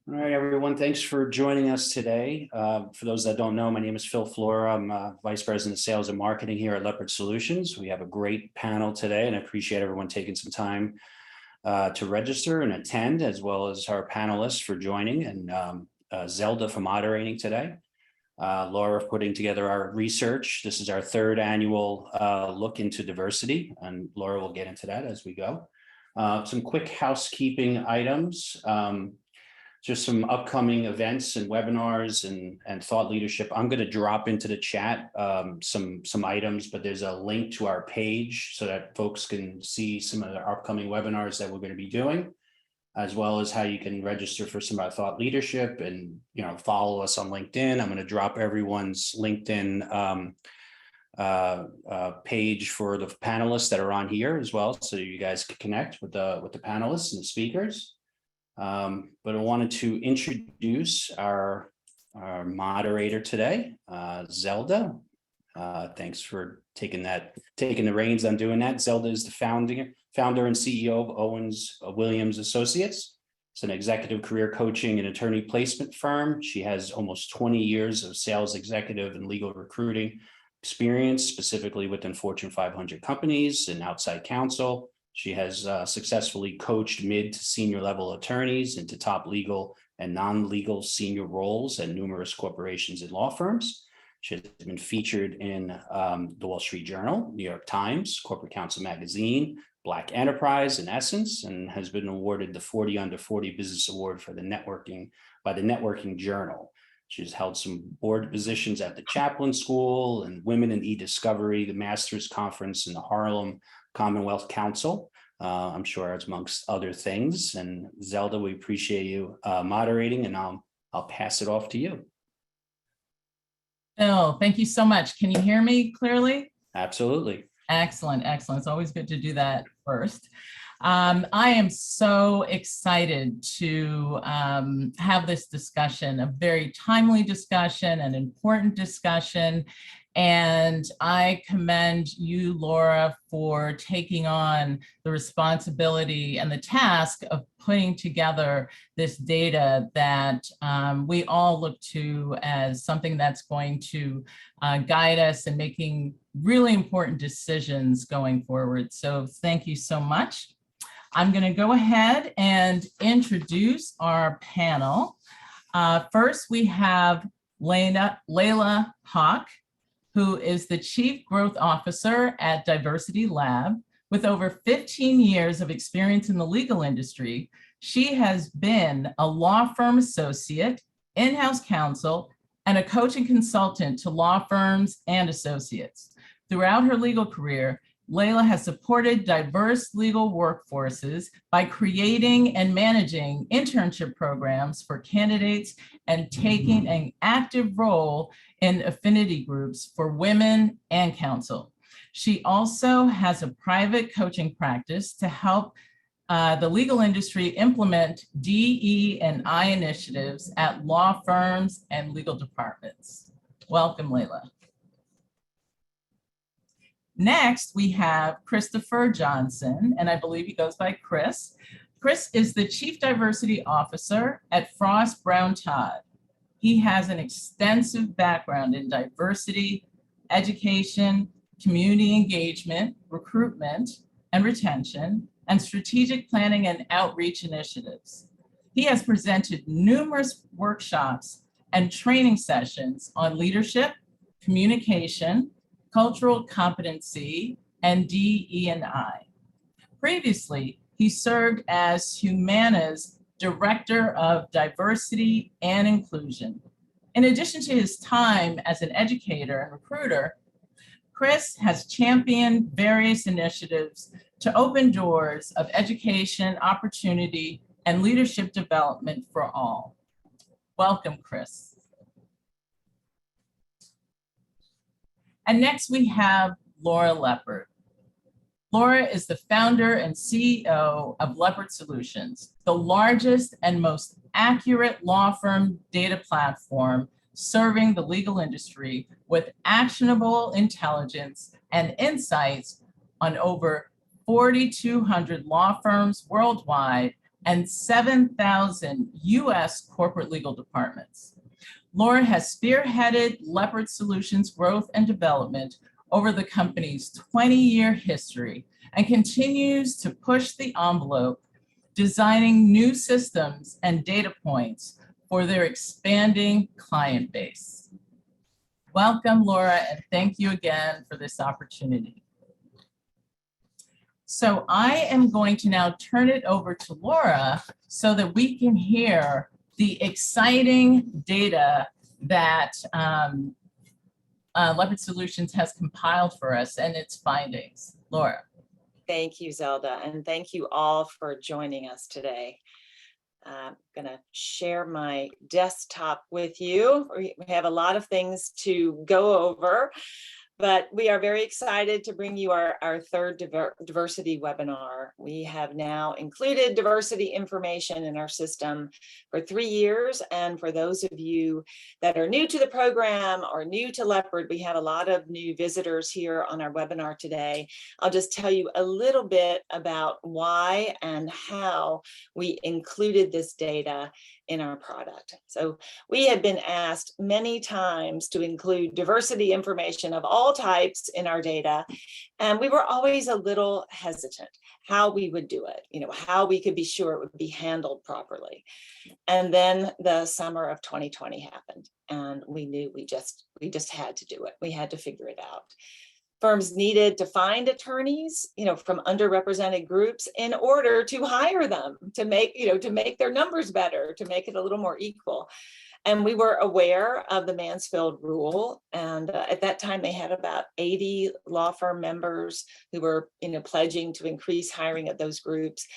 All right, everyone. Thanks for joining us today. For those that don't know, my name is Phil Flora. I'm Vice President of Sales and Marketing here at Leopard Solutions. We have a great panel today, and I appreciate everyone taking some time to register and attend, as well as our panelists for joining, and Zelda for moderating today. Laura putting together our research. This is our third annual look into diversity, and Laura will get into that as we go. Some quick housekeeping items. Just some upcoming events and webinars and thought leadership. I'm going to drop into the chat some items, but there's a link to our page so that folks can see some of the upcoming webinars that we're going to be doing, as well as how you can register for some of our thought leadership and follow us on LinkedIn. I'm going to drop everyone's LinkedIn page for the panelists that are on here as well, so you guys can connect with the panelists and the speakers. But I wanted to introduce our moderator today, Zelda. Thanks for taking the reins on doing that. Zelda is the founder and CEO of Owens Williams Associates. It's an executive career coaching and attorney placement firm. She has almost 20 years of sales executive and legal recruiting experience, specifically within Fortune 500 companies and outside counsel. She has successfully coached mid to senior level attorneys into top legal and non-legal senior roles at numerous corporations and law firms. She has been featured in the Wall Street Journal, New York Times, Corporate Counsel Magazine, Black Enterprise, and Essence, and has been awarded the 40 Under 40 Business Award for the by the Networking Journal. She's held some board positions at the Chaplain School and Women in E-Discovery, the Masters Conference, and the Harlem Commonwealth Council. I'm sure it's amongst other things. And Zelda, we appreciate you moderating, and I'll pass it off to you. Phil, thank you so much. Can you hear me clearly? Absolutely. Excellent, excellent. It's always good to do that first. I am so excited to have this discussion, a very timely discussion, an important discussion. And I commend you, Laura, for taking on the responsibility and the task of putting together this data that we all look to as something that's going to guide us in making really important decisions going forward. So thank you so much. I'm going to go ahead and introduce our panel. First, we have Layla Hock, who is the Chief Growth Officer at Diversity Lab. With over 15 years of experience in the legal industry, she has been a law firm associate, in-house counsel, and a coaching consultant to law firms and associates. Throughout her legal career, Layla has supported diverse legal workforces by creating and managing internship programs for candidates and taking an active role in affinity groups for women and counsel. She also has a private coaching practice to help the legal industry implement DE&I initiatives at law firms and legal departments. Welcome, Layla. Next, we have Christopher Johnson, and I believe he goes by Chris. Chris is the Chief Diversity Officer at Frost Brown Todd. He has an extensive background in diversity, education, community engagement, recruitment and retention, and strategic planning and outreach initiatives. He has presented numerous workshops and training sessions on leadership, communication, cultural competency, and DE&I. Previously, he served as Humana's Director of Diversity and Inclusion. In addition to his time as an educator and recruiter, Chris has championed various initiatives to open doors of education, opportunity, and leadership development for all. Welcome, Chris. And next we have Laura Leopard. Laura is the founder and CEO of Leopard Solutions, the largest and most accurate law firm data platform serving the legal industry with actionable intelligence and insights on over 4,200 law firms worldwide and 7,000 US corporate legal departments. Laura has spearheaded Leopard Solutions growth and development over the company's 20-year history and continues to push the envelope, designing new systems and data points for their expanding client base. Welcome, Laura, and thank you again for this opportunity. So I am going to now turn it over to Laura so that we can hear the exciting data that Leopard Solutions has compiled for us and its findings. Laura. Thank you, Zelda, and thank you all for joining us today. I'm gonna share my desktop with you. We have a lot of things to go over, but we are very excited to bring you our third diversity webinar. We have now included diversity information in our system for 3 years. And for those of you that are new to the program or new to Leopard, we have a lot of new visitors here on our webinar today. I'll just tell you a little bit about why and how we included this data in our product. So we had been asked many times to include diversity information of all types in our data, and we were always a little hesitant how we would do it, how we could be sure it would be handled properly. And then the summer of 2020 happened, and we knew we just had to do it. We had to figure it out. Firms needed to find attorneys, from underrepresented groups in order to hire them, to make their numbers better, to make it a little more equal. And we were aware of the Mansfield rule. And at that time, they had about 80 law firm members who were, pledging to increase hiring of those groups.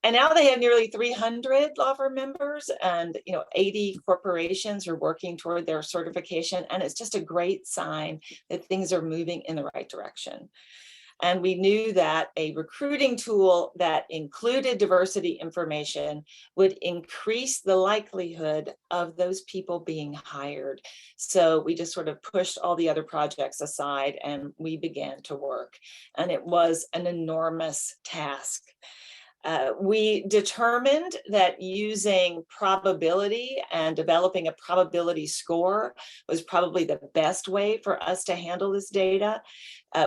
And now they have nearly 300 law firm members, and 80 corporations are working toward their certification. And it's just a great sign that things are moving in the right direction. And we knew that a recruiting tool that included diversity information would increase the likelihood of those people being hired. So we just sort of pushed all the other projects aside and we began to work. And it was an enormous task. We determined that using probability and developing a probability score was probably the best way for us to handle this data.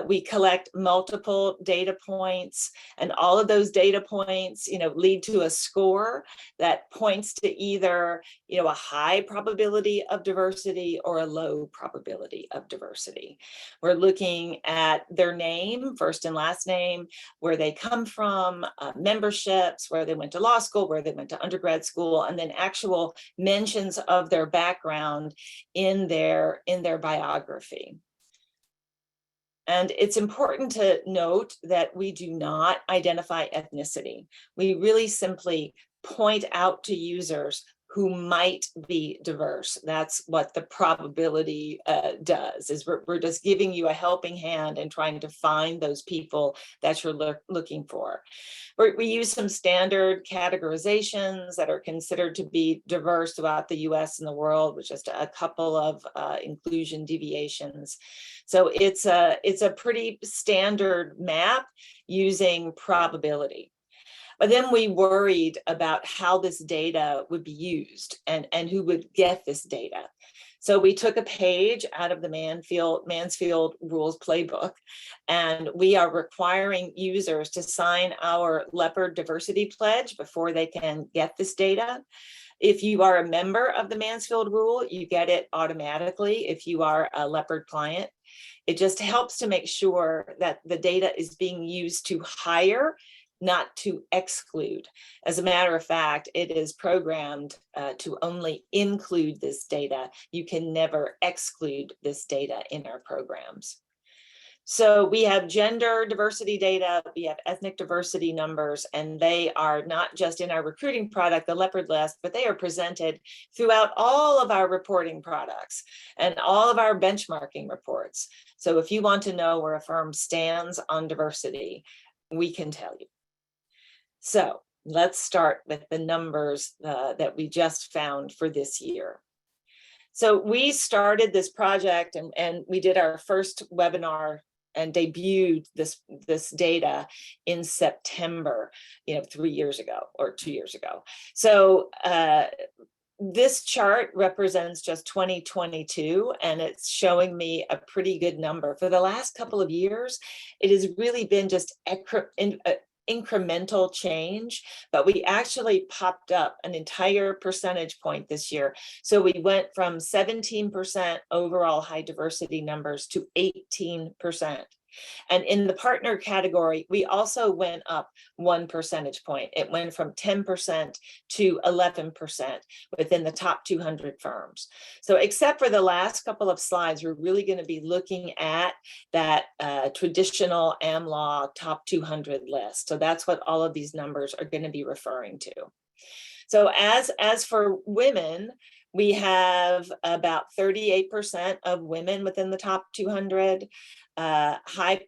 We collect multiple data points, and all of those data points, lead to a score that points to either, a high probability of diversity or a low probability of diversity. We're looking at their name, first and last name, where they come from, memberships, where they went to law school, where they went to undergrad school, and then actual mentions of their background in their biography. And it's important to note that we do not identify ethnicity. We really simply point out to users who might be diverse. That's what the probability does, is we're just giving you a helping hand and trying to find those people that you're looking for. We use some standard categorizations that are considered to be diverse throughout the US and the world, with just a couple of inclusion deviations. So it's a pretty standard map using probability. But then we worried about how this data would be used and who would get this data. So we took a page out of the Mansfield Rules Playbook, and we are requiring users to sign our Leopard Diversity Pledge before they can get this data. If you are a member of the Mansfield Rule, you get it automatically if you are a Leopard client. It just helps to make sure that the data is being used to hire, not to exclude. As a matter of fact, it is programmed to only include this data. You can never exclude this data in our programs. So we have gender diversity data, we have ethnic diversity numbers, and they are not just in our recruiting product, the Leopard list, but they are presented throughout all of our reporting products and all of our benchmarking reports. So if you want to know where a firm stands on diversity, we can tell you. So let's start with the numbers that we just found for this year. So we started this project and we did our first webinar and debuted this data in September, 3 years ago or 2 years ago. So this chart represents just 2022, and it's showing me a pretty good number. For the last couple of years, it has really been just incremental change, but we actually popped up an entire percentage point this year. So we went from 17% overall high diversity numbers to 18%. And in the partner category, we also went up 1 percentage point. It went from 10% to 11% within the top 200 firms. So except for the last couple of slides, we're really going to be looking at that traditional AmLaw top 200 list. So that's what all of these numbers are going to be referring to. So as for women, we have about 38% of women within the top 200. High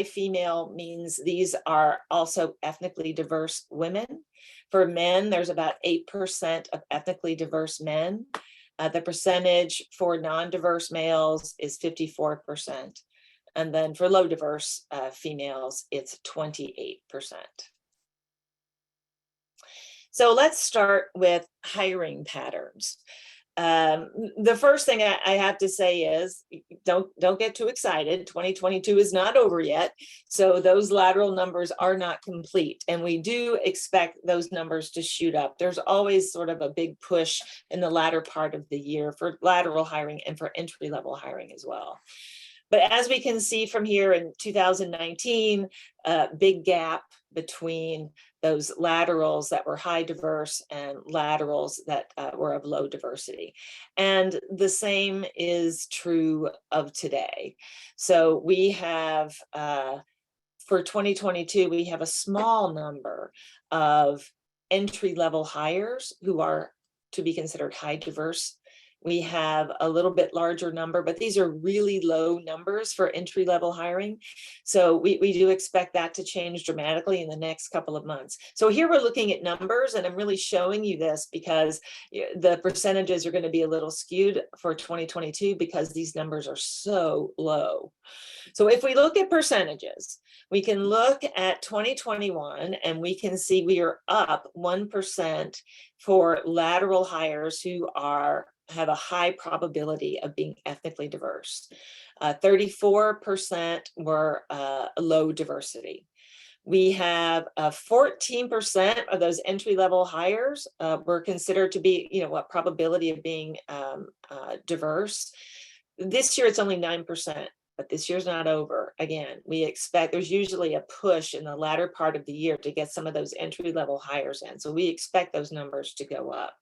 female means these are also ethnically diverse women. For men, there's about 8% of ethnically diverse men. The percentage for non-diverse males is 54%. And then for low diverse females, it's 28%. So let's start with hiring patterns. The first thing I have to say is don't get too excited. 2022 is not over yet. So those lateral numbers are not complete. And we do expect those numbers to shoot up. There's always sort of a big push in the latter part of the year for lateral hiring and for entry-level hiring as well. But as we can see from here in 2019, big gap between those laterals that were high diverse and laterals that were of low diversity. And the same is true of today. So we have, for 2022, we have a small number of entry-level hires who are to be considered high diverse. We have a little bit larger number, but these are really low numbers for entry-level hiring. So we do expect that to change dramatically in the next couple of months. So here we're looking at numbers, and I'm really showing you this because the percentages are going to be a little skewed for 2022 because these numbers are so low. So if we look at percentages, we can look at 2021 and we can see we are up 1% for lateral hires who have a high probability of being ethnically diverse. 34% were low diversity. We have 14% of those entry-level hires were considered to be, what probability of being diverse. This year it's only 9%, but this year's not over. Again, we expect there's usually a push in the latter part of the year to get some of those entry-level hires in. So we expect those numbers to go up.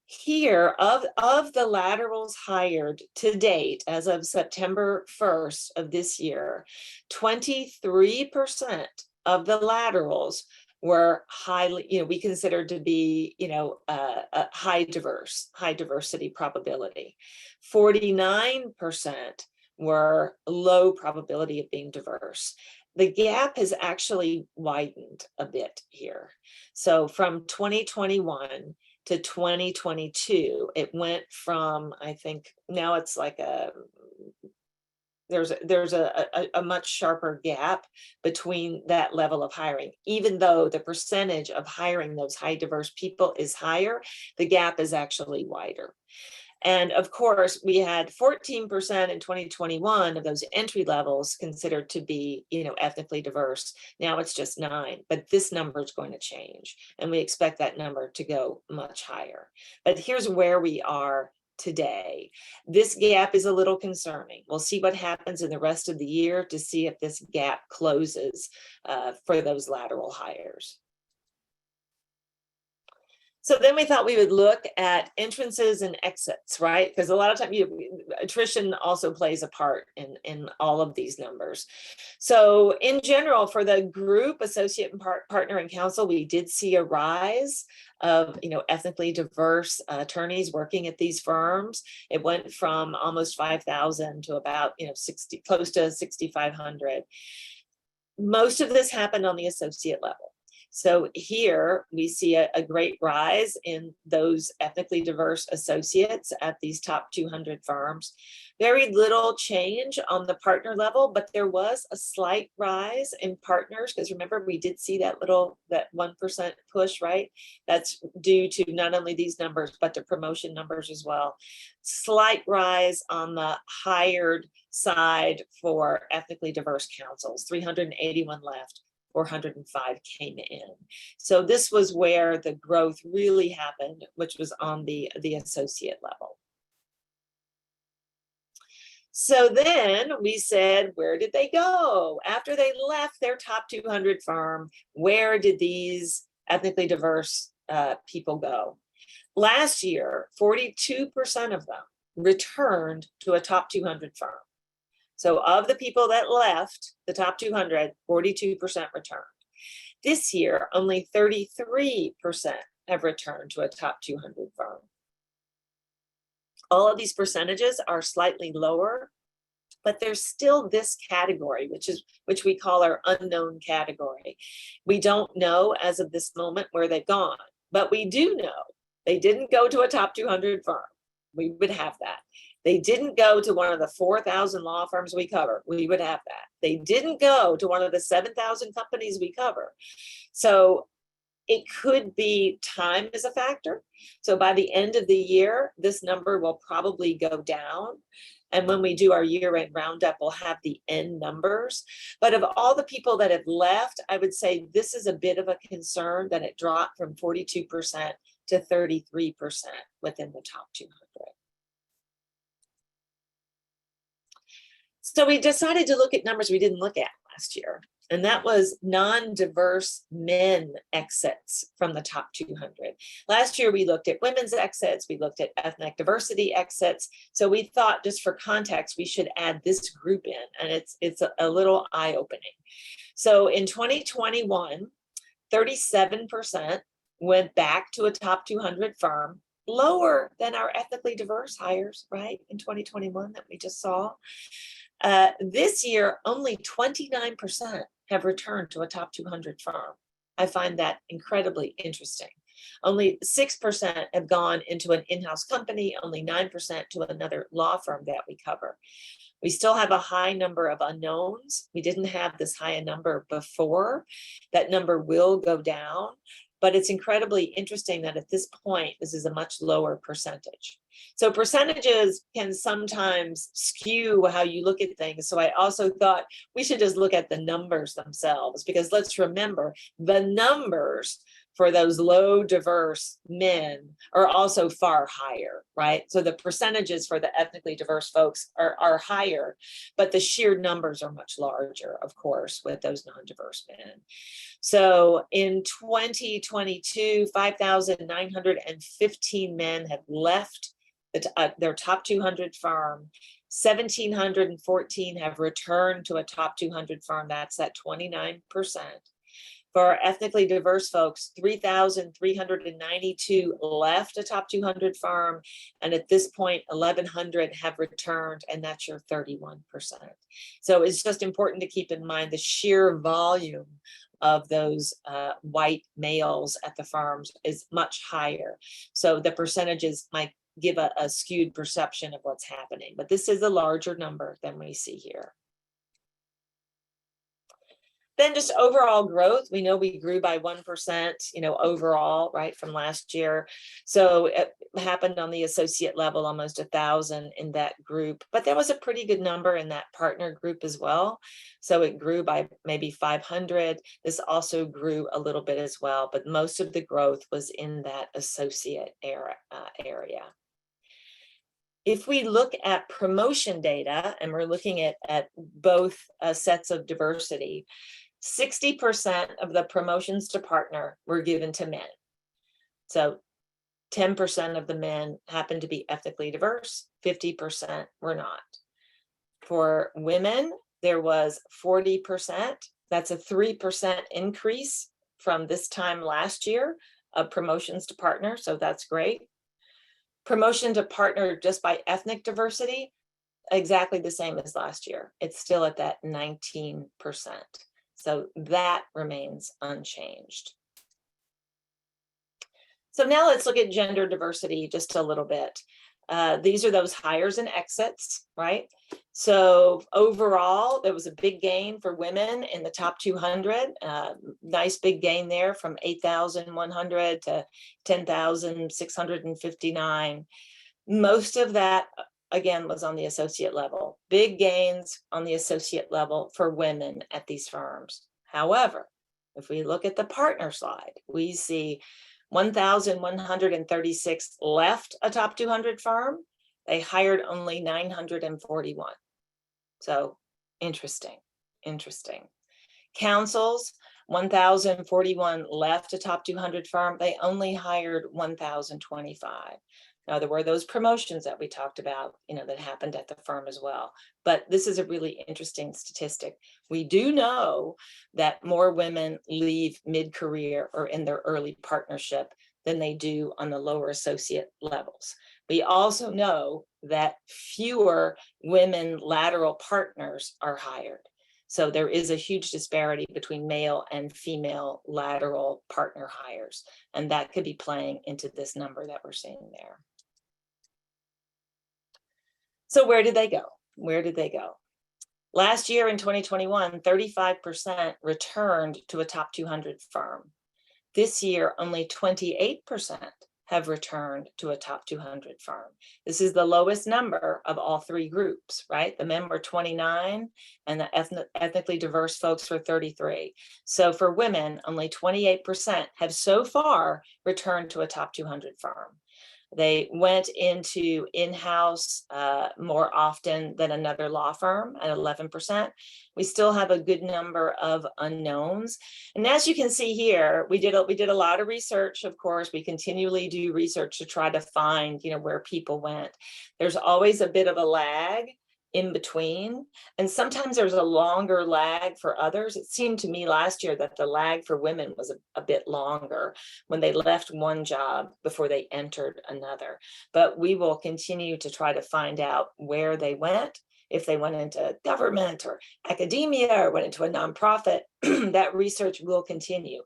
Here, of the laterals hired to date, as of September 1st of this year, 23% of the laterals were highly, we considered to be, a high diversity probability. 49% were low probability of being diverse. The gap has actually widened a bit here. So from 2021 to 2022, it went from, I think now it's like there's a much sharper gap between that level of hiring. Even though the percentage of hiring those high diverse people is higher, the gap is actually wider. And of course, we had 14% in 2021 of those entry levels considered to be, ethnically diverse. Now it's just 9%, but this number is going to change. And we expect that number to go much higher. But here's where we are today. This gap is a little concerning. We'll see what happens in the rest of the year to see if this gap closes for those lateral hires. So then we thought we would look at entrances and exits, right? Because a lot of times attrition also plays a part in all of these numbers. So in general, for the group, associate and partner and counsel, we did see a rise of ethnically diverse attorneys working at these firms. It went from almost 5,000 to about 60, close to 6,500. Most of this happened on the associate level. So here we see a great rise in those ethnically diverse associates at these top 200 firms. Very little change on the partner level, but there was a slight rise in partners, because remember, we did see that 1% push, right? That's due to not only these numbers, but the promotion numbers as well. Slight rise on the hired side for ethnically diverse councils, 381 left. 405 came in. So this was where the growth really happened, which was on the associate level. So then we said, where did they go? After they left their top 200 firm, where did these ethnically diverse people go? Last year, 42% of them returned to a top 200 firm. So of the people that left the top 200, 42% returned. This year, only 33% have returned to a top 200 firm. All of these percentages are slightly lower, but there's still this category, which we call our unknown category. We don't know as of this moment where they've gone, but we do know they didn't go to a top 200 firm. We would have that. They didn't go to one of the 4,000 law firms we cover. We would have that. They didn't go to one of the 7,000 companies we cover. So it could be time is a factor. So by the end of the year, this number will probably go down. And when we do our year-end roundup, we'll have the end numbers. But of all the people that have left, I would say this is a bit of a concern that it dropped from 42% to 33% within the top 200. So we decided to look at numbers we didn't look at last year, and that was non-diverse men exits from the top 200. Last year, we looked at women's exits, we looked at ethnic diversity exits. So we thought, just for context, we should add this group in, and it's a little eye-opening. So in 2021, 37% went back to a top 200 firm, lower than our ethnically diverse hires, right, in 2021 that we just saw. This year, only 29% have returned to a top 200 firm. I find that incredibly interesting. Only 6% have gone into an in-house company, only 9% to another law firm that we cover. We still have a high number of unknowns. We didn't have this high a number before. That number will go down, but it's incredibly interesting that at this point, this is a much lower percentage. So percentages can sometimes skew how you look at things. So I also thought we should just look at the numbers themselves, because let's remember the numbers for those low diverse men are also far higher, right? So the percentages for the ethnically diverse folks are higher, but the sheer numbers are much larger, of course, with those non-diverse men. So in 2022, 5,915 men have left their top 200 firm. 1,714 have returned to a top 200 firm. That's at 29%. For our ethnically diverse folks, 3,392 left a top 200 firm. And at this point, 1,100 have returned, and that's your 31%. So it's just important to keep in mind the sheer volume of those white males at the firms is much higher. So the percentages might give a skewed perception of what's happening, but this is a larger number than we see here. Then just overall growth, we know we grew by 1%, overall, right, from last year. So it happened on the associate level, almost 1,000 in that group, but there was a pretty good number in that partner group as well. So it grew by maybe 500. This also grew a little bit as well, but most of the growth was in that associate area. If we look at promotion data, and we're looking at both sets of diversity, 60% of the promotions to partner were given to men. So 10% of the men happened to be ethnically diverse, 50% were not. For women, there was 40%. That's a 3% increase from this time last year of promotions to partner, so that's great. Promotion to partner just by ethnic diversity, exactly the same as last year. It's still at that 19%. So that remains unchanged. So now let's look at gender diversity just a little bit. These are those hires and exits, right? So overall, there was a big gain for women in the top 200. Nice big gain there from 8,100 to 10,659. Most of that, again, was on the associate level. Big gains on the associate level for women at these firms. However, if we look at the partner slide, we see 1,136 left a top 200 firm. They hired only 941. So interesting. Councils, 1,041 left a top 200 firm. They only hired 1,025. Now, there were those promotions that we talked about, that happened at the firm as well. But this is a really interesting statistic. We do know that more women leave mid-career or in their early partnership than they do on the lower associate levels. We also know that fewer women lateral partners are hired. So there is a huge disparity between male and female lateral partner hires, and that could be playing into this number that we're seeing there. So where did they go? Last year in 2021, 35% returned to a top 200 firm. This year, only 28% have returned to a top 200 firm. This is the lowest number of all three groups, right? The men were 29 and the ethnically diverse folks were 33. So for women, only 28% have so far returned to a top 200 firm. They went into in-house more often than another law firm at 11%. We still have a good number of unknowns. And as you can see here, we did a lot of research. Of course, we continually do research to try to find, where people went. There's always a bit of a lag in between. And sometimes there's a longer lag for others. It seemed to me last year that the lag for women was a bit longer when they left one job before they entered another. But we will continue to try to find out where they went. If they went into government or academia or went into a nonprofit, that research will continue.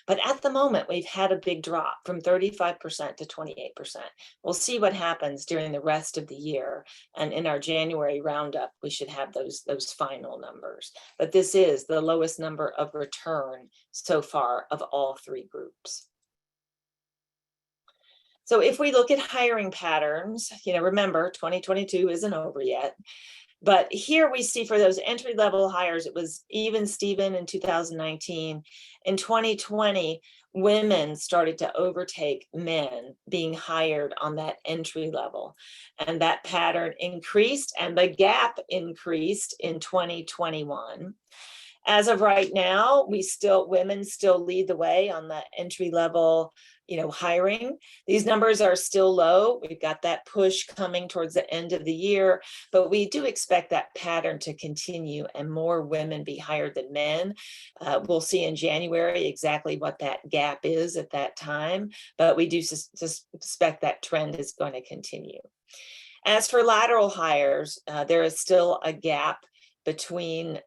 But at the moment, we've had a big drop from 35% to 28%. We'll see what happens during the rest of the year. And in our January roundup, we should have those final numbers. But this is the lowest number of return so far of all three groups. So if we look at hiring patterns, remember 2022 isn't over yet. But here we see for those entry-level hires, it was even Steven in 2019. In 2020, women started to overtake men being hired on that entry level. And that pattern increased and the gap increased in 2021. As of right now, women still lead the way on the entry level hiring. These numbers are still low. We've got that push coming towards the end of the year, but we do expect that pattern to continue and more women be hired than men. We'll see in January exactly what that gap is at that time, but we do suspect that trend is going to continue. As for lateral hires, there is still a gap between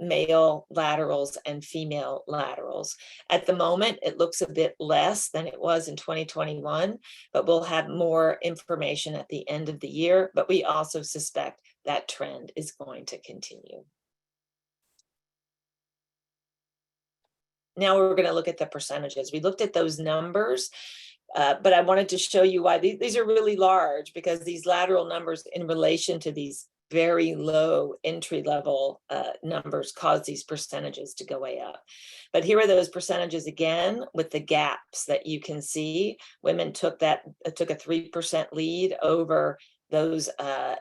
male laterals and female laterals. At the moment, it looks a bit less than it was in 2021, but we'll have more information at the end of the year. But we also suspect that trend is going to continue. Now we're going to look at the percentages. We looked at those numbers, but I wanted to show you why these are really large, because these lateral numbers in relation to these very low entry level numbers cause these percentages to go way up. But here are those percentages again with the gaps that you can see. Women took a 3% lead over those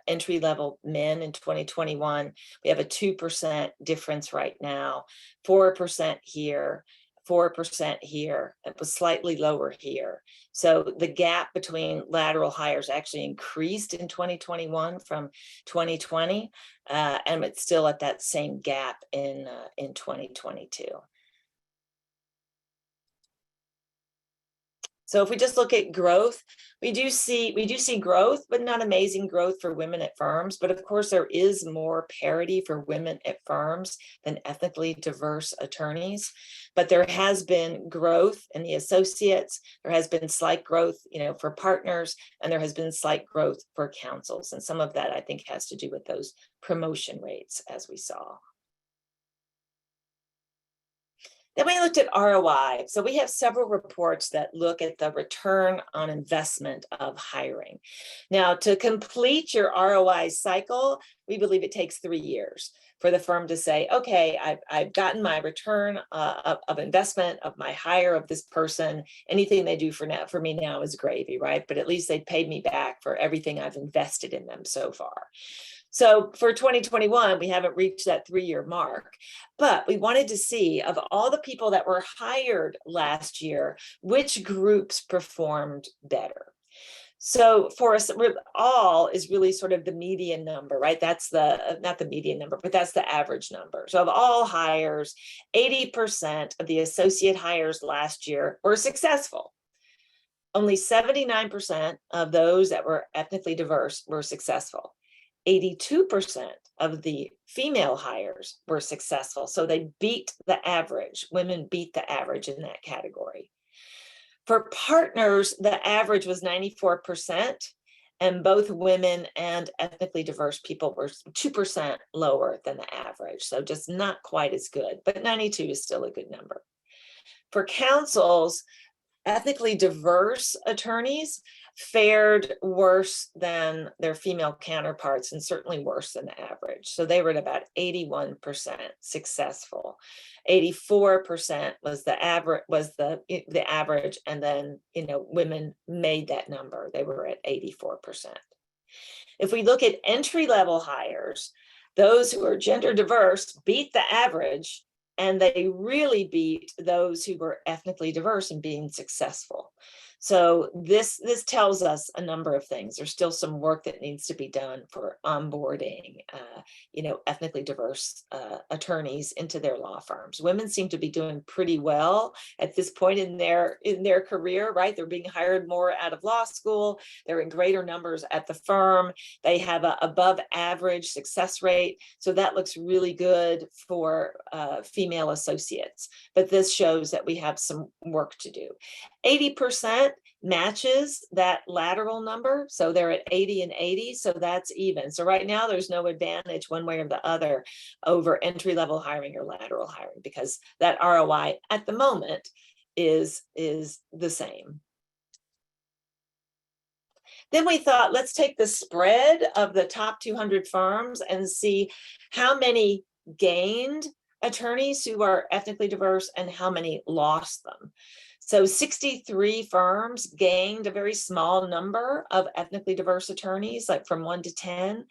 entry level men in 2021. We have a 2% difference right now, 4% here, 4% here. It was slightly lower here. So the gap between lateral hires actually increased in 2021 from 2020, and it's still at that same gap in 2022. So if we just look at growth, we do see growth, but not amazing growth for women at firms. But of course, there is more parity for women at firms than ethnically diverse attorneys. But there has been growth in the associates. There has been slight growth, for partners, and there has been slight growth for counsels. And some of that, I think, has to do with those promotion rates, as we saw. Then we looked at ROI. So we have several reports that look at the return on investment of hiring. Now, to complete your ROI cycle, we believe it takes 3 years for the firm to say, okay, I've gotten my return of investment of my hire of this person. Anything they do for me now is gravy, right? But at least they paid me back for everything I've invested in them so far. So for 2021, we haven't reached that 3-year mark, but we wanted to see, of all the people that were hired last year, which groups performed better. So for us, all is really sort of the median number, right? That's not the median number, but that's the average number. So of all hires, 80% of the associate hires last year were successful. Only 79% of those that were ethnically diverse were successful. 82% of the female hires were successful. So they beat the average. Women beat the average in that category. For partners, the average was 94%, and both women and ethnically diverse people were 2% lower than the average. So just not quite as good, but 92 is still a good number. For counsels, ethnically diverse attorneys fared worse than their female counterparts, and certainly worse than the average. So they were at about 81% successful. 84% was the average, and then women made that number. They were at 84%. If we look at entry-level hires, those who are gender diverse beat the average, and they really beat those who were ethnically diverse in being successful. So this tells us a number of things. There's still some work that needs to be done for onboarding, ethnically diverse attorneys into their law firms. Women seem to be doing pretty well at this point in their career, right? They're being hired more out of law school. They're in greater numbers at the firm. They have an above average success rate. So that looks really good for female associates. But this shows that we have some work to do. 80% matches that lateral number. So they're at 80 and 80. So that's even. So right now there's no advantage one way or the other over entry-level hiring or lateral hiring, because that ROI at the moment is the same. Then we thought, let's take the spread of the top 200 firms and see how many gained attorneys who are ethnically diverse and how many lost them. So 63 firms gained a very small number of ethnically diverse attorneys, like from 1 to 10.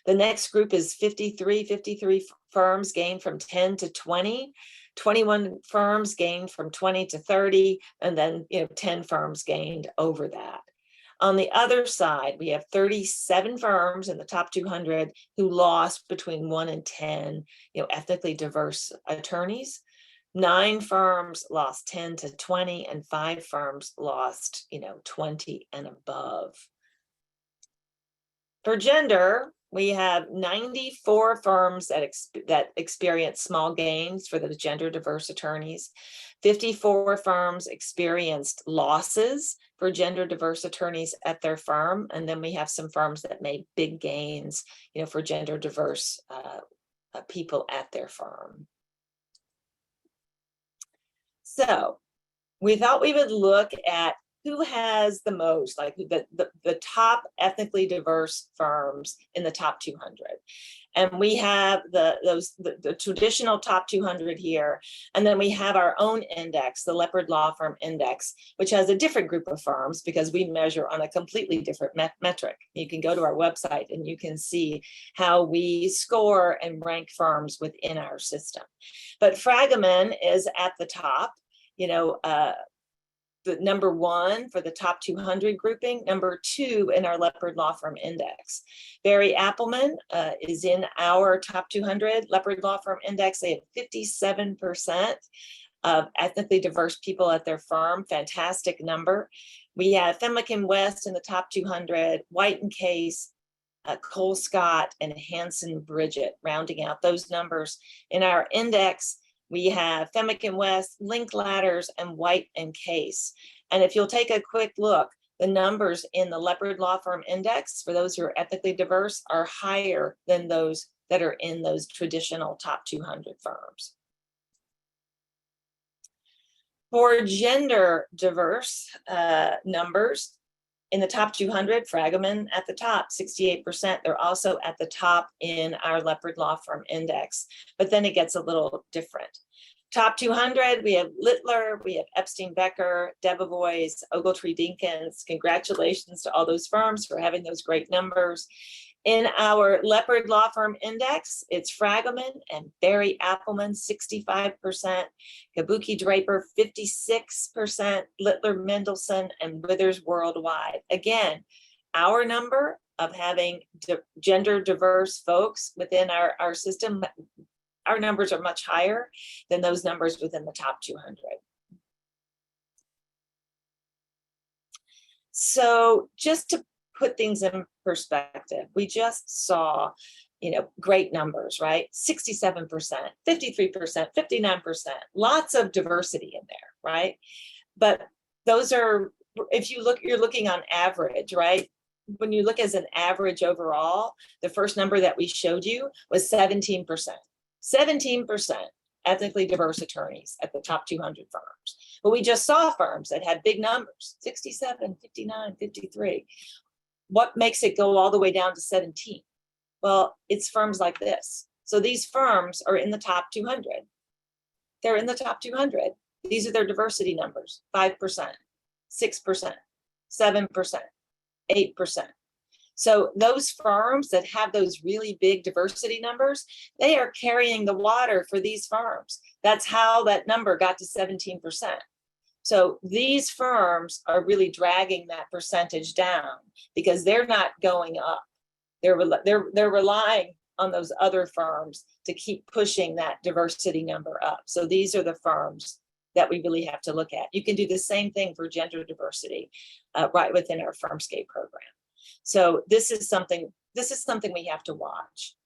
The next group is 53 firms gained from 10 to 20. 21 firms gained from 20 to 30, and then 10 firms gained over that. On the other side, we have 37 firms in the top 200 who lost between 1 and 10, ethnically diverse attorneys. 9 firms lost 10 to 20, and 5 firms lost, 20 and above. For gender, we have 94 firms that experience small gains for the gender diverse attorneys. 54 firms experienced losses for gender diverse attorneys at their firm. And then we have some firms that made big gains, for gender diverse people at their firm. So we thought we would look at who has the most, like the top ethnically diverse firms in the top 200. And we have the traditional top 200 here. And then we have our own index, the Leopard Law Firm Index, which has a different group of firms because we measure on a completely different metric. You can go to our website and you can see how we score and rank firms within our system. But Fragaman is at the top, the number 1 for the top 200 grouping, number 2 in our Leopard Law Firm Index. Barry Appelman is in our top 200 Leopard Law Firm Index. They have 57% of ethnically diverse people at their firm. Fantastic number. We have Femke West in the top 200, White and Case, Cole Scott, and Hanson Bridget, rounding out those numbers. In our index, we have Femke West, Linklater's, and White and Case. And if you'll take a quick look, the numbers in the Leopard Law Firm Index for those who are ethnically diverse are higher than those that are in those traditional top 200 firms. For gender diverse numbers, in the top 200, Fragaman at the top, 68%. They're also at the top in our Leopard Law Firm Index, but then it gets a little different. Top 200, we have Littler, we have Epstein Becker, Debevoise, Ogletree Dinkins. Congratulations to all those firms for having those great numbers. In our Leopard Law Firm Index, it's Fragaman and Barry Appelman, 65%, Kabuki Draper, 56%, Littler Mendelsohn, and Withers Worldwide. Again, our number of having gender diverse folks within our system, our numbers are much higher than those numbers within the top 200. So just to put things in perspective, we just saw, great numbers, right? 67%, 53%, 59%, lots of diversity in there, right? But those are, if you look, you're looking on average, right? When you look as an average overall, the first number that we showed you was 17%. 17% ethnically diverse attorneys at the top 200 firms. But we just saw firms that had big numbers, 67, 59, 53. What makes it go all the way down to 17? Well, it's firms like this. So these firms are in the top 200. They're in the top 200. These are their diversity numbers, 5%, 6%, 7%, 8%. So those firms that have those really big diversity numbers, they are carrying the water for these firms. That's how that number got to 17%. So these firms are really dragging that percentage down because they're not going up. They're relying on those other firms to keep pushing that diversity number up. So these are the firms that we really have to look at. You can do the same thing for gender diversity right within our Firmscape program. So this is something we have to watch.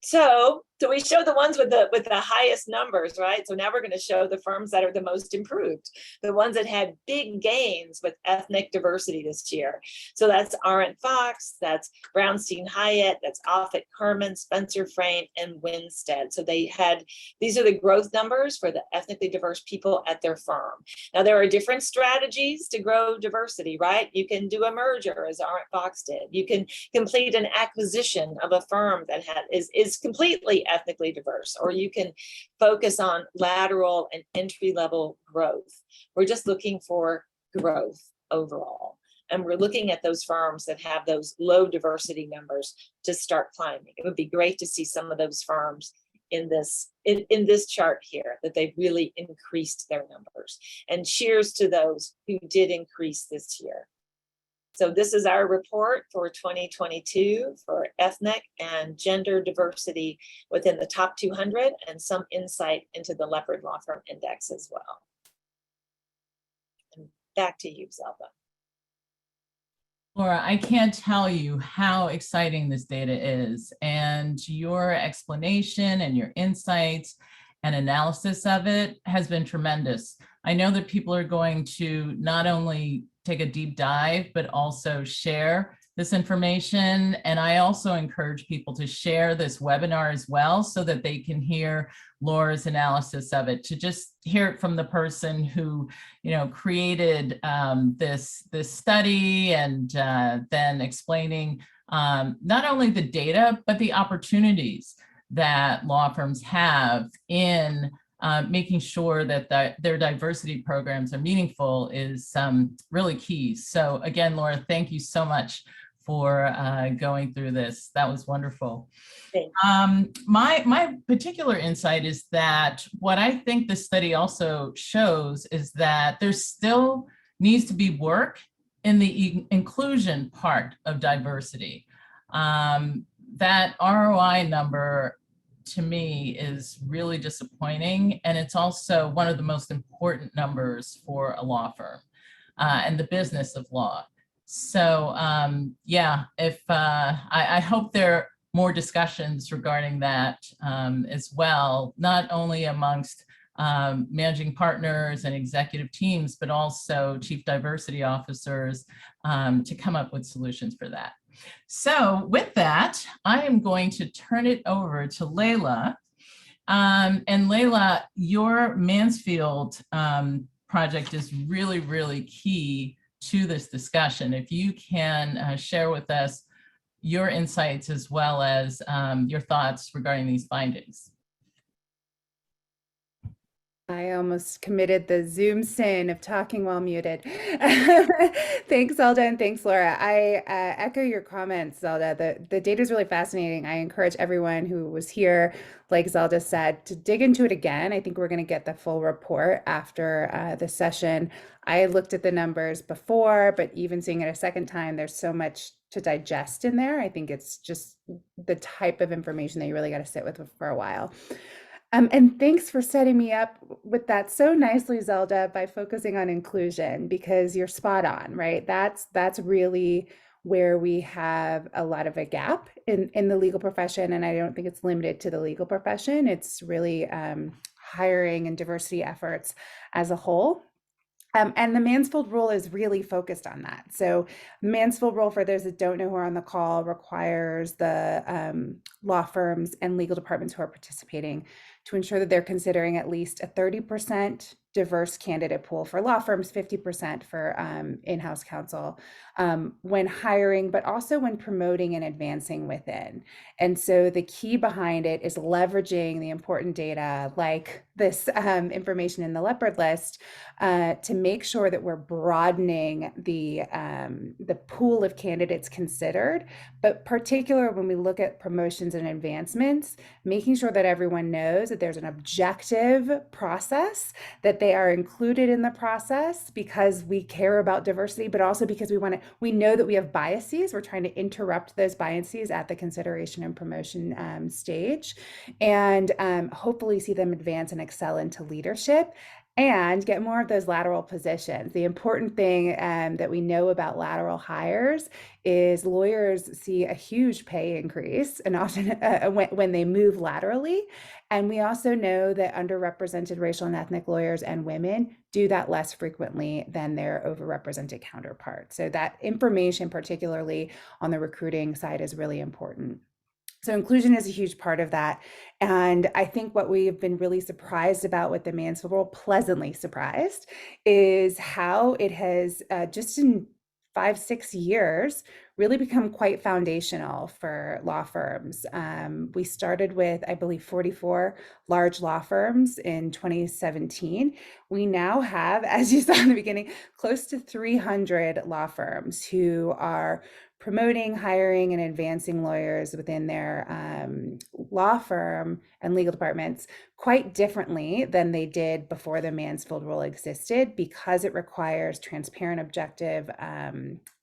So we show the ones with the highest numbers, right? So now we're going to show the firms that are the most improved, the ones that had big gains with ethnic diversity this year. So that's Arendt Fox, that's Brownstein Hyatt, that's Offit Kerman, Spencer Frame, and Winstead. So these are the growth numbers for the ethnically diverse people at their firm. Now there are different strategies to grow diversity, right? You can do a merger as Arendt Fox did. You can complete an acquisition of a firm that is completely ethnically diverse, or you can focus on lateral and entry-level growth. We're just looking for growth overall. And we're looking at those firms that have those low diversity numbers to start climbing. It would be great to see some of those firms in this chart here, that they've really increased their numbers. And cheers to those who did increase this year. So this is our report for 2022 for ethnic and gender diversity within the top 200 and some insight into the Leopard Law Firm Index as well. And back to you, Zelda. Laura, I can't tell you how exciting this data is, and your explanation and your insights and analysis of it has been tremendous. I know that people are going to not only take a deep dive, but also share this information. And I also encourage people to share this webinar as well so that they can hear Laura's analysis of it, to just hear it from the person who, created this study, and then explaining not only the data, but the opportunities that law firms have in making sure that their diversity programs are meaningful is really key. So again, Laura, thank you so much for going through this. That was wonderful. My particular insight is that what I think this study also shows is that there still needs to be work in the inclusion part of diversity. That ROI number to me is really disappointing. And it's also one of the most important numbers for a law firm and the business of law. So yeah, if I hope there are more discussions regarding that as well, not only amongst managing partners and executive teams, but also chief diversity officers to come up with solutions for that. So with that, I am going to turn it over to Layla. And Layla, your Mansfield project is really, really key to this discussion. If you can share with us your insights as well as your thoughts regarding these findings. I almost committed the Zoom sin of talking while muted. Thanks, Zelda, and thanks, Laura. I echo your comments, Zelda. The data is really fascinating. I encourage everyone who was here, like Zelda said, to dig into it again. I think we're going to get the full report after the session. I looked at the numbers before, but even seeing it a second time, there's so much to digest in there. I think it's just the type of information that you really got to sit with for a while. And thanks for setting me up with that so nicely, Zelda, by focusing on inclusion, because you're spot on, right? That's really where we have a lot of a gap in the legal profession. And I don't think it's limited to the legal profession. It's really hiring and diversity efforts as a whole. And the Mansfield rule is really focused on that. So Mansfield rule, for those that don't know who are on the call, requires the law firms and legal departments who are participating to ensure that they're considering at least a 30% diverse candidate pool for law firms, 50% for in-house counsel when hiring, but also when promoting and advancing within. And so the key behind it is leveraging the important data like this information in the Leopard list to make sure that we're broadening the pool of candidates considered, but particularly when we look at promotions and advancements, making sure that everyone knows that there's an objective process, that they are included in the process because we care about diversity, but also because we know that we have biases. We're trying to interrupt those biases at the consideration and promotion stage, and hopefully see them advance and excel into leadership and get more of those lateral positions. The important thing that we know about lateral hires is lawyers see a huge pay increase, and often when they move laterally. And we also know that underrepresented racial and ethnic lawyers and women do that less frequently than their overrepresented counterparts. So that information, particularly on the recruiting side, is really important. So inclusion is a huge part of that. And I think what we've been really surprised about with the Mansfield rule, pleasantly surprised, is how it has just in 5-6 years really become quite foundational for law firms. We started with, I believe, 44 large law firms in 2017. We now have, as you saw in the beginning, close to 300 law firms who are promoting, hiring, and advancing lawyers within their law firm and legal departments quite differently than they did before the Mansfield rule existed, because it requires transparent, objective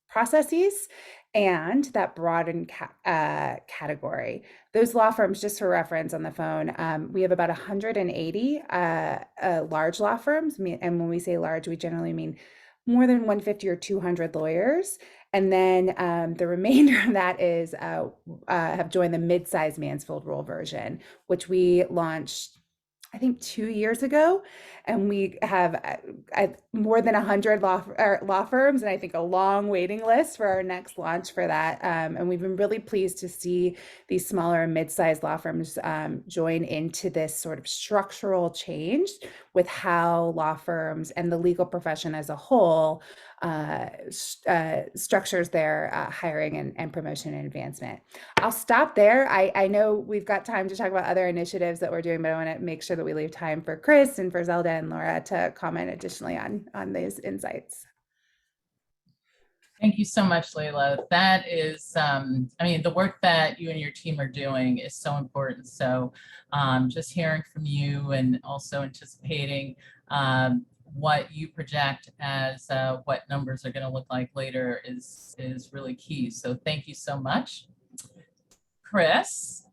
processes and that broadened category. Those law firms, just for reference on the phone, we have about 180 large law firms. And when we say large, we generally mean more than 150 or 200 lawyers. And then the remainder of that is have joined the mid-size Mansfield rule version, which we launched, I think, 2 years ago. And we have more than 100 law firms, and I think a long waiting list for our next launch for that. And we've been really pleased to see these smaller and mid-sized law firms join into this sort of structural change with how law firms and the legal profession as a whole structures their hiring and promotion and advancement. I'll stop there. I know we've got time to talk about other initiatives that we're doing, but I want to make sure that we leave time for Chris and for Zelda and Laura to comment additionally on these insights. Thank you so much, Layla. That is, I mean, the work that you and your team are doing is so important. So just hearing from you and also anticipating what you project as what numbers are going to look like later is really key. So thank you so much. Chris?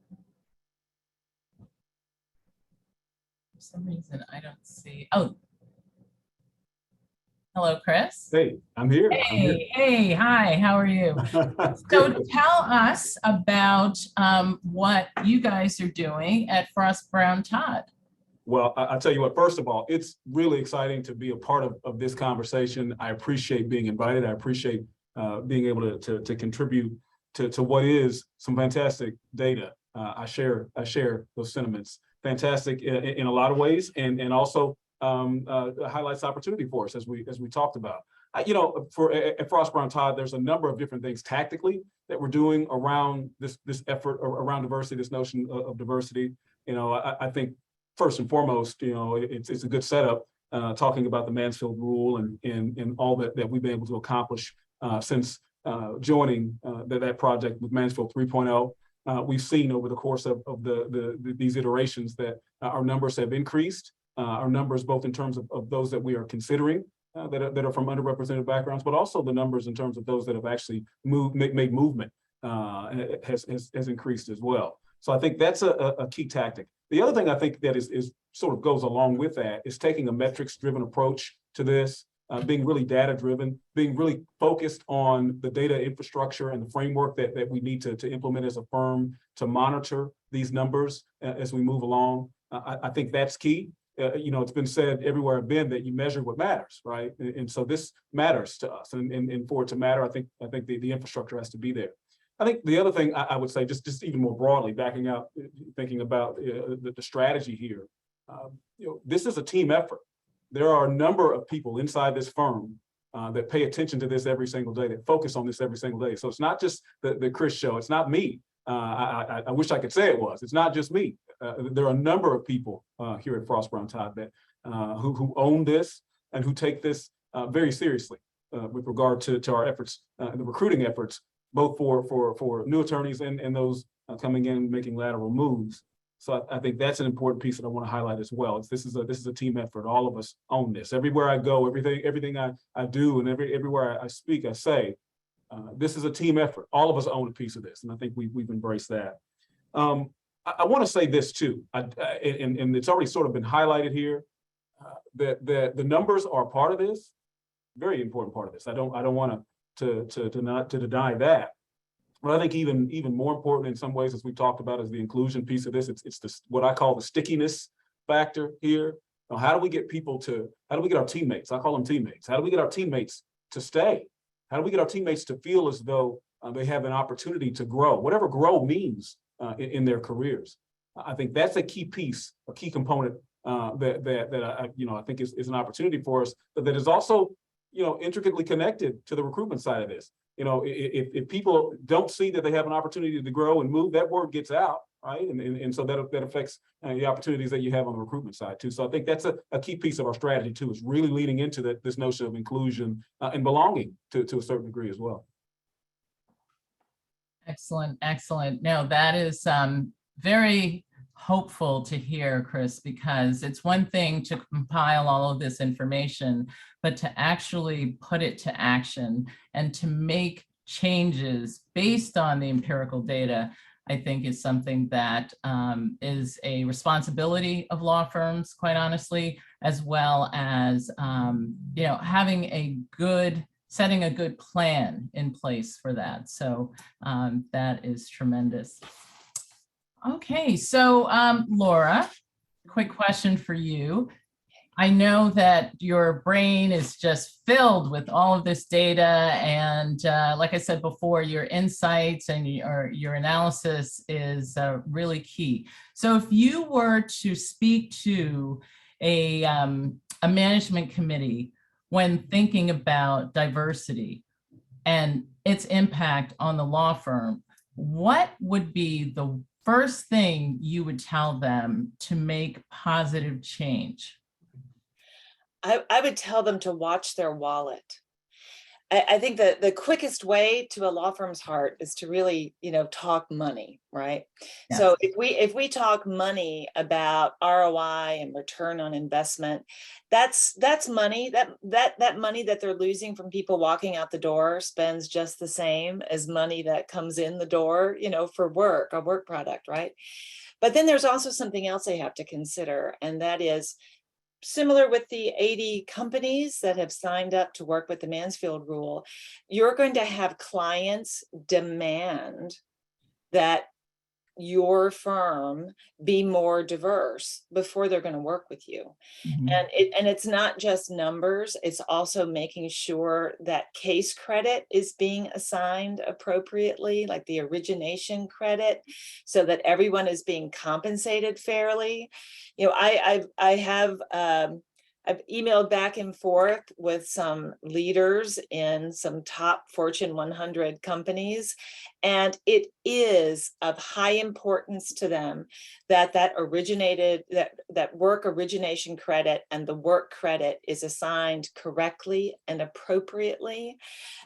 some reason I don't see. Oh, hello, Chris. Hey, I'm here. Hey, hi, how are you? So Good. tell us about what you guys are doing at Frost Brown Todd. Well, I'll tell you what, first of all, it's really exciting to be a part of this conversation. I appreciate being invited. I appreciate being able to contribute to what is some fantastic data. I share those sentiments. Fantastic in a lot of ways, and also highlights opportunity for us as we talked about. You know, at Frost Brown Todd, there's a number of different things tactically that we're doing around this effort around diversity, this notion of diversity. You know, I think first and foremost, you know, it's a good setup talking about the Mansfield rule and all that we've been able to accomplish since joining that project with Mansfield 3.0. We've seen over the course of these iterations that our numbers have increased. Our numbers, both in terms of those that we are considering that are from underrepresented backgrounds, but also the numbers in terms of those that have actually made movement has increased as well. So I think that's a key tactic. The other thing I think that is sort of goes along with that is taking a metrics-driven approach to this, being really data-driven, being really focused on the data infrastructure and the framework that we need to implement as a firm to monitor these numbers as we move along. I think that's key. You know, it's been said everywhere I've been that you measure what matters, right? And so this matters to us, and for it to matter, I think the infrastructure has to be there. I think the other thing I would say, just even more broadly, backing out, thinking about the strategy here, you know, this is a team effort. There are a number of people inside this firm that pay attention to this every single day, that focus on this every single day. So it's not just the Chris show. It's not me. I wish I could say it was. It's not just me. There are a number of people here at Frost Brown Todd that who own this and who take this very seriously with regard to our efforts, the recruiting efforts, both for new attorneys and those coming in making lateral moves. So I think that's an important piece that I want to highlight as well. This is a team effort. All of us own this. Everywhere I go, everything I do, and everywhere I speak, I say, this is a team effort. All of us own a piece of this, and I think we've embraced that. I want to say this too, and it's already sort of been highlighted here, that the numbers are a part of this, very important part of this. I don't want to deny that. But I think even more important in some ways, as we talked about, is the inclusion piece of this. It's what I call the stickiness factor here. Now, how do we get our teammates? I call them teammates. How do we get our teammates to stay? How do we get our teammates to feel as though they have an opportunity to grow, whatever grow means in their careers? I think that's a key piece, a key component that I think is an opportunity for us, but that is also, you know, intricately connected to the recruitment side of this. You know, if people don't see that they have an opportunity to grow and move, that word gets out, right? And so that affects the opportunities that you have on the recruitment side too. So I think that's a key piece of our strategy too, is really leaning into this notion of inclusion and belonging to a certain degree as well. Excellent, excellent. No, that is very hopeful to hear, Chris, because it's one thing to compile all of this information, but to actually put it to action and to make changes based on the empirical data, I think is something that is a responsibility of law firms, quite honestly, as well as you know, setting a good plan in place for that. So that is tremendous. Okay, so Laura, quick question for you. I know that your brain is just filled with all of this data, and like I said before, your insights and your analysis is really key. So if you were to speak to a management committee when thinking about diversity and its impact on the law firm, what would be the first thing you would tell them to make positive change? I would tell them to watch their wallet. I think that the quickest way to a law firm's heart is to really, you know, talk money, right? Yes. So if we talk money about ROI and return on investment, that's money that money that they're losing from people walking out the door spends just the same as money that comes in the door, you know, for work, a work product, right? But then there's also something else they have to consider, and that is similar with the 80 companies that have signed up to work with the Mansfield rule. You're going to have clients demand that your firm be more diverse before they're going to work with you. Mhm. And it's not just numbers, it's also making sure that case credit is being assigned appropriately, like the origination credit, so that everyone is being compensated fairly. You know, I've emailed back and forth with some leaders in some top Fortune 100 companies, and it is of high importance to them that that work origination credit and the work credit is assigned correctly and appropriately.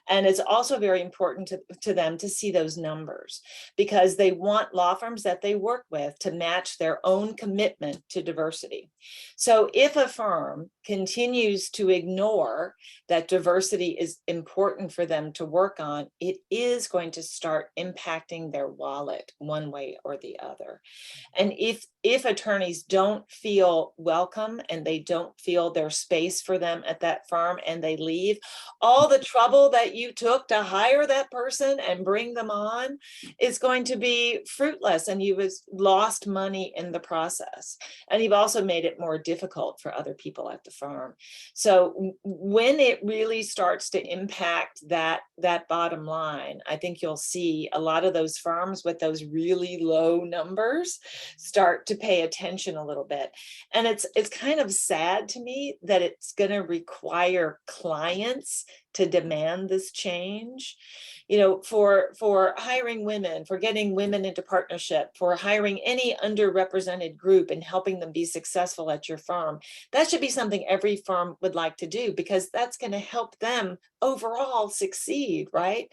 And it's also very important to them to see those numbers, because they want law firms that they work with to match their own commitment to diversity. So if a firm continues to ignore that diversity is important for them to work on, it is going to start impacting their wallet one way or the other. And if attorneys don't feel welcome and they don't feel there's space for them at that firm and they leave, all the trouble that you took to hire that person and bring them on is going to be fruitless, and you've lost money in the process. And you've also made it more difficult for other people at the firm. So when it really starts to impact that bottom line, I think you'll see a lot of those firms with those really low numbers start to pay attention a little bit. And it's kind of sad to me that it's going to require clients to demand this change. You know, for hiring women, for getting women into partnership, for hiring any underrepresented group and helping them be successful at your firm, that should be something every firm would like to do, because that's going to help them overall succeed, right?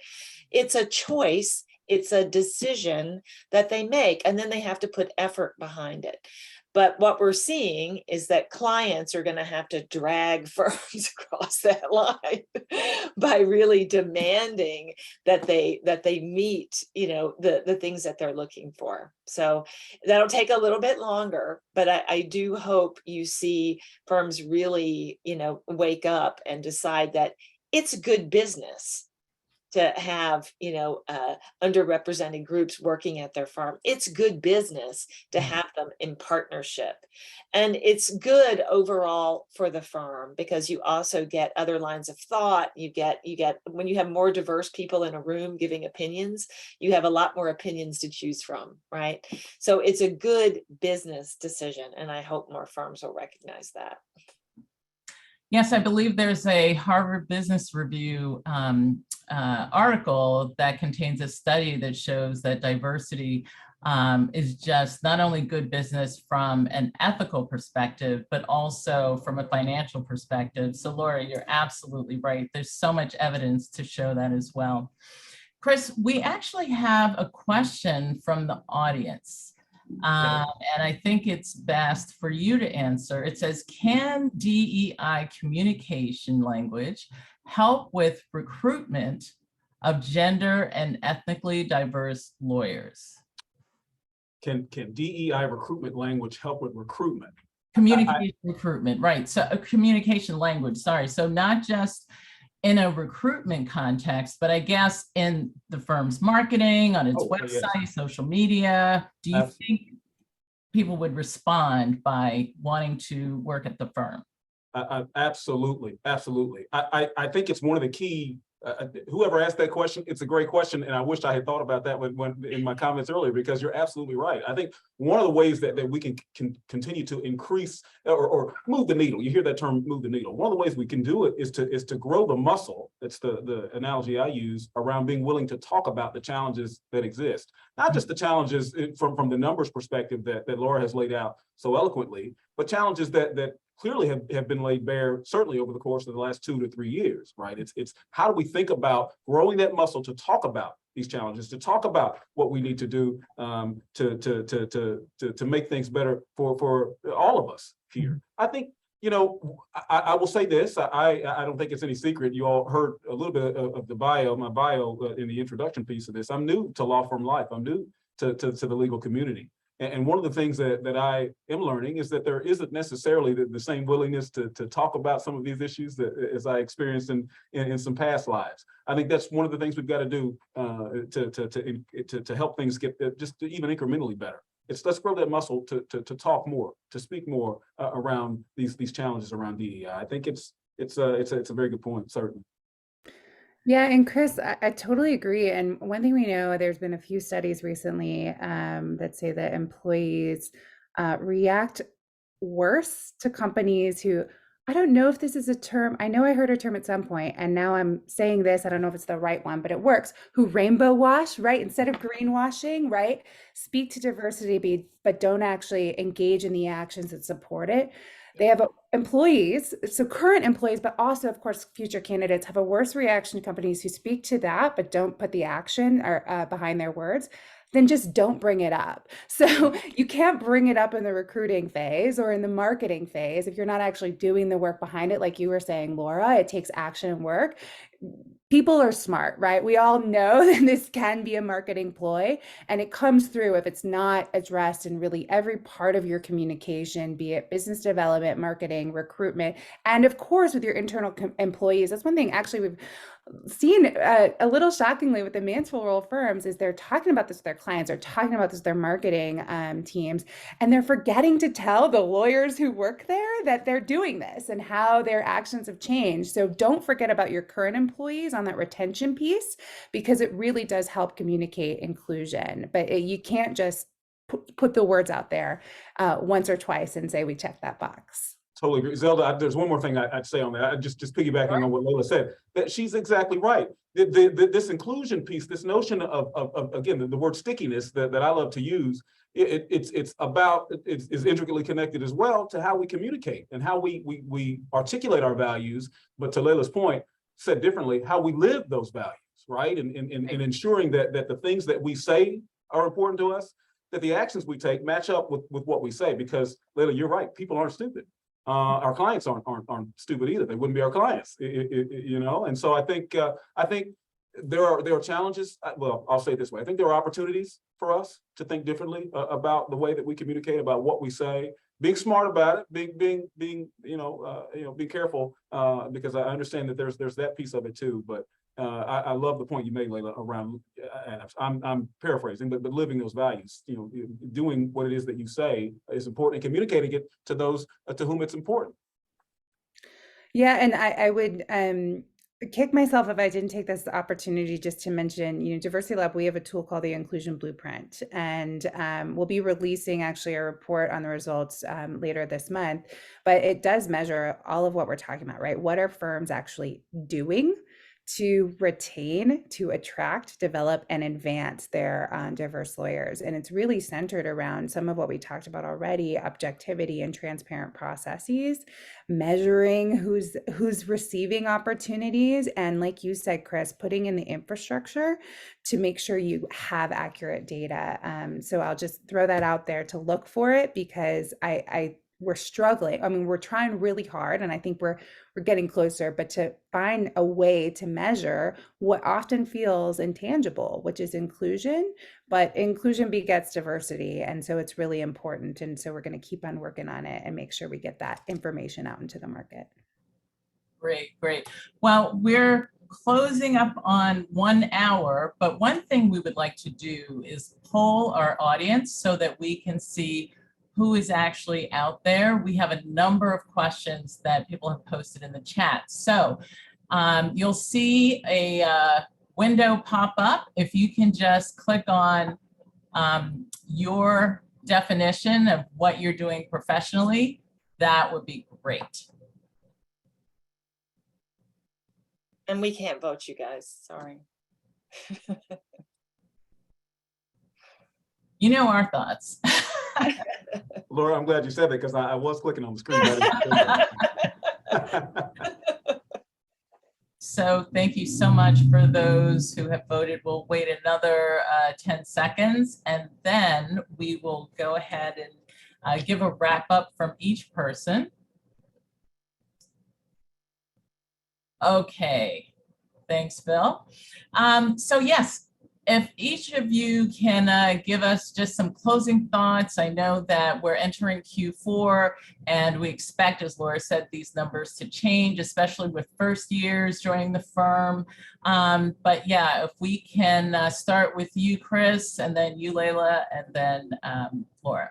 It's a choice. It's a decision that they make, and then they have to put effort behind it. But what we're seeing is that clients are going to have to drag firms across that line by really demanding that they meet, you know, the things that they're looking for. So that'll take a little bit longer, but I do hope you see firms really, you know, wake up and decide that it's good business to have, you know, underrepresented groups working at their firm. It's good business to have them in partnership. And it's good overall for the firm, because you also get other lines of thought. You get when you have more diverse people in a room giving opinions, you have a lot more opinions to choose from, right? So it's a good business decision, and I hope more firms will recognize that. Yes, I believe there's a Harvard Business Review article that contains a study that shows that diversity is just not only good business from an ethical perspective, but also from a financial perspective. So Laura, you're absolutely right. There's so much evidence to show that as well. Chris, we actually have a question from the audience. And I think it's best for you to answer. It says, can DEI communication language help with recruitment of gender and ethnically diverse lawyers? Can DEI recruitment language help with recruitment? Communication recruitment, right. So communication language, sorry. So not just in a recruitment context, but I guess in the firm's marketing, on its website, yes, social media. Do you think people would respond by wanting to work at the firm? Absolutely, absolutely. I think it's one of the key, whoever asked that question, it's a great question. And I wish I had thought about that when in my comments earlier, because you're absolutely right. I think one of the ways that we can continue to increase or move the needle, you hear that term, move the needle. One of the ways we can do it is to grow the muscle. That's the analogy I use around being willing to talk about the challenges that exist. Not just the challenges from the numbers perspective that Laura has laid out so eloquently, but challenges that clearly have been laid bare, certainly over the course of the last 2 to 3 years, right? It's how do we think about growing that muscle to talk about these challenges, to talk about what we need to do to make things better for all of us here. I think, you know, I will say this, I don't think it's any secret. You all heard a little bit of my bio in the introduction piece of this. I'm new to law firm life. I'm new to the legal community. And one of the things that I am learning is that there isn't necessarily the same willingness to talk about some of these issues that as I experienced in some past lives. I think that's one of the things we've got to do to help things get just even incrementally better. Let's grow that muscle to talk more, to speak more around these challenges around DEI. I think it's a very good point, certainly. Yeah, and Chris, I totally agree. And one thing we know, there's been a few studies recently that say that employees react worse to companies who, I don't know if this is a term, I know I heard a term at some point, and now I'm saying this, I don't know if it's the right one, but it works, who rainbow wash, right? Instead of greenwashing, right? Speak to diversity, but don't actually engage in the actions that support it. They have employees, so current employees, but also, of course, future candidates have a worse reaction to companies who speak to that, but don't put the action or behind their words, then just don't bring it up. So you can't bring it up in the recruiting phase or in the marketing phase if you're not actually doing the work behind it. Like you were saying, Laura, it takes action and work. People are smart, right? We all know that this can be a marketing ploy, and it comes through if it's not addressed in really every part of your communication, be it business development, marketing, recruitment, and of course with your internal employees. That's one thing actually we've seen a little shockingly with the Mansfield role firms is they're talking about this with their clients, they're talking about this with their marketing teams, and they're forgetting to tell the lawyers who work there that they're doing this and how their actions have changed. So don't forget about your current employees on that retention piece, because it really does help communicate inclusion. But you can't just put the words out there once or twice and say we checked that box. Totally agree. Zelda, there's one more thing I'd say on that. I just piggybacking on what Layla said, that she's exactly right. This inclusion piece, this notion of again, the word stickiness that I love to use, it's intricately connected as well to how we communicate and how we articulate our values. But to Layla's point, said differently, how we live those values, right? And ensuring that the things that we say are important to us, that the actions we take match up with what we say. Because Layla, you're right, people aren't stupid. Our clients aren't stupid either. They wouldn't be our clients, you know. And so I think there are challenges. Well, I'll say it this way: I think there are opportunities for us to think differently about the way that we communicate, about what we say, being smart about it, being be careful because I understand that there's that piece of it too. But I love the point you made, Layla, around. I'm paraphrasing, but living those values. You know, doing what it is that you say is important, and communicating it to those to whom it's important. Yeah, and I would kick myself if I didn't take this opportunity just to mention, Diversity Lab, we have a tool called the Inclusion Blueprint, and we'll be releasing actually a report on the results later this month, but it does measure all of what we're talking about, right? What are firms actually doing to retain, to attract, develop, and advance their diverse lawyers? And it's really centered around some of what we talked about already: objectivity and transparent processes, measuring who's receiving opportunities, and like you said, Chris, putting in the infrastructure to make sure you have accurate data. So I'll just throw that out there to look for it, because we're struggling. I mean, we're trying really hard, and I think we're getting closer, but to find a way to measure what often feels intangible, which is inclusion, but inclusion begets diversity. And so it's really important. And so we're going to keep on working on it and make sure we get that information out into the market. Great. Well, we're closing up on 1 hour, but one thing we would like to do is poll our audience so that we can see who is actually out there. We have a number of questions that people have posted in the chat. So you'll see a window pop up. If you can just click on your definition of what you're doing professionally, that would be great. And we can't vote, you guys, sorry. You know our thoughts. Laura, I'm glad you said that, because I was clicking on the screen. So thank you so much for those who have voted. We'll wait another 10 seconds, and then we will go ahead and give a wrap up from each person. Okay, thanks, Bill. So yes, if each of you can give us just some closing thoughts. I know that we're entering Q4 and we expect, as Laura said, these numbers to change, especially with first years joining the firm. But yeah, if we can start with you, Chris, and then you, Layla, and then Laura.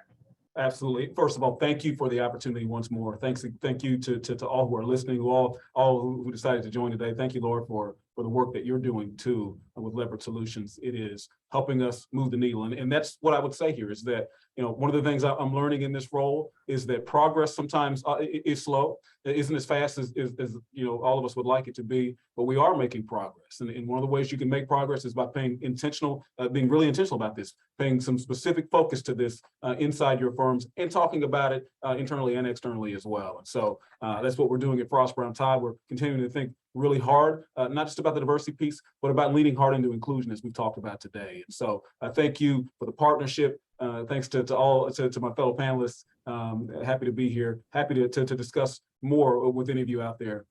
Absolutely. First of all, thank you for the opportunity once more. Thank you to all who are listening, all who decided to join today. Thank you, Laura, for the work that you're doing too with Leopard Solutions. It is helping us move the needle. And that's what I would say here is that, one of the things I'm learning in this role is that progress sometimes is slow. It isn't as fast as all of us would like it to be, but we are making progress. And one of the ways you can make progress is by being really intentional about this, paying some specific focus to this inside your firms and talking about it internally and externally as well. And so that's what we're doing at Frost Brown Todd. We're continuing to think really hard, not just about the diversity piece, but about leaning hard into inclusion, as we've talked about today. And so thank you for the partnership. Thanks to my fellow panelists. Happy to be here. Happy to discuss more with any of you out there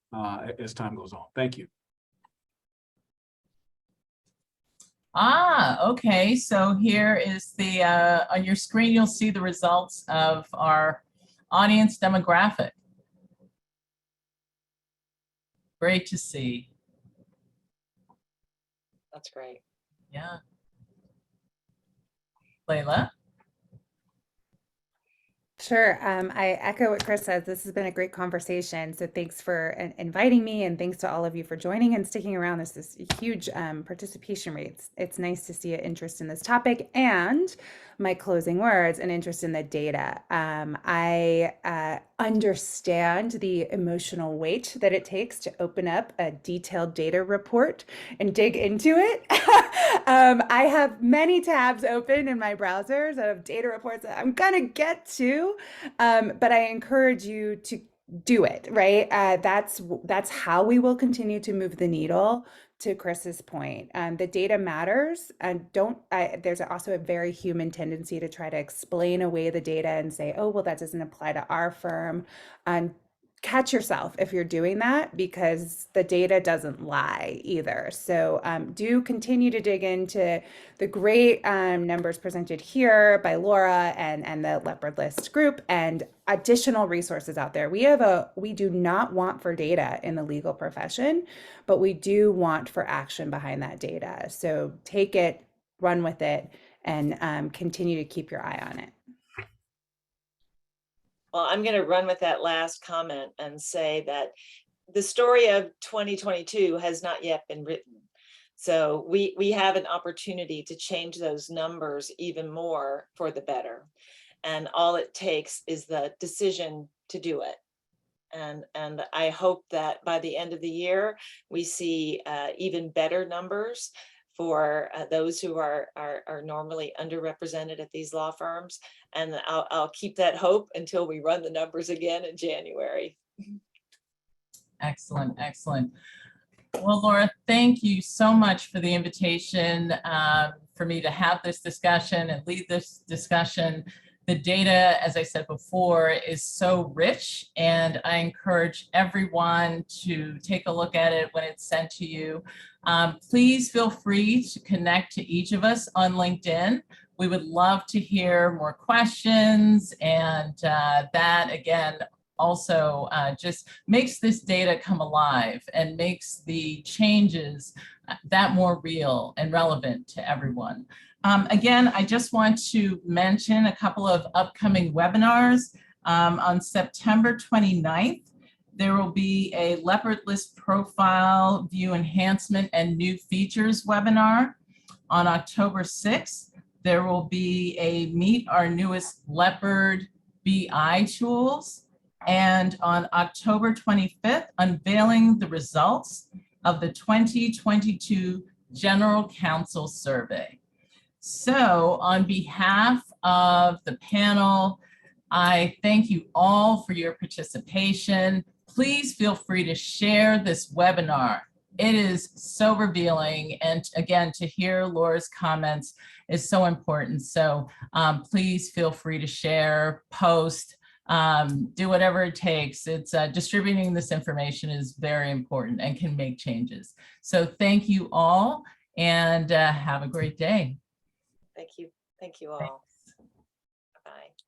as time goes on. Thank you. Okay. So here is the, on your screen, you'll see the results of our audience demographic. Great to see. That's great. Yeah. Layla? Sure. I echo what Chris says. This has been a great conversation. So thanks for inviting me, and thanks to all of you for joining and sticking around. This is huge participation rates. It's nice to see an interest in this topic, and my closing words, an interest in the data. I understand the emotional weight that it takes to open up a detailed data report and dig into it. I have many tabs open in my browsers of data reports that I'm gonna get to, but I encourage you to do it, right? That's how we will continue to move the needle. To Chris's point, the data matters, and there's also a very human tendency to try to explain away the data and say, oh, well, that doesn't apply to our firm. And catch yourself if you're doing that, because the data doesn't lie either. So do continue to dig into the great numbers presented here by Laura and the Leopard List group, and additional resources out there. We do not want for data in the legal profession, but we do want for action behind that data. So take it, run with it, and continue to keep your eye on it. Well, I'm going to run with that last comment and say that the story of 2022 has not yet been written. So we have an opportunity to change those numbers even more for the better. And all it takes is the decision to do it. And I hope that by the end of the year, we see even better numbers for those who are normally underrepresented at these law firms. And I'll keep that hope until we run the numbers again in January. Excellent, excellent. Well, Laura, thank you so much for the invitation for me to have this discussion and lead this discussion. The data, as I said before, is so rich, and I encourage everyone to take a look at it when it's sent to you. Please feel free to connect to each of us on LinkedIn. We would love to hear more questions, and that, again, also just makes this data come alive and makes the changes that more real and relevant to everyone. Again, I just want to mention a couple of upcoming webinars. On September 29th, there will be a Leopard List Profile View Enhancement and New Features webinar. On October 6th, there will be a Meet Our Newest Leopard BI Tools. And on October 25th, unveiling the results of the 2022 General Counsel Survey. So on behalf of the panel, I thank you all for your participation. Please feel free to share this webinar. It is so revealing, and again, to hear Laura's comments is so important. So please feel free to share, post, do whatever it takes. It's distributing this information is very important and can make changes. So thank you all. and have a great day. Thank you. Thank you all. Bye.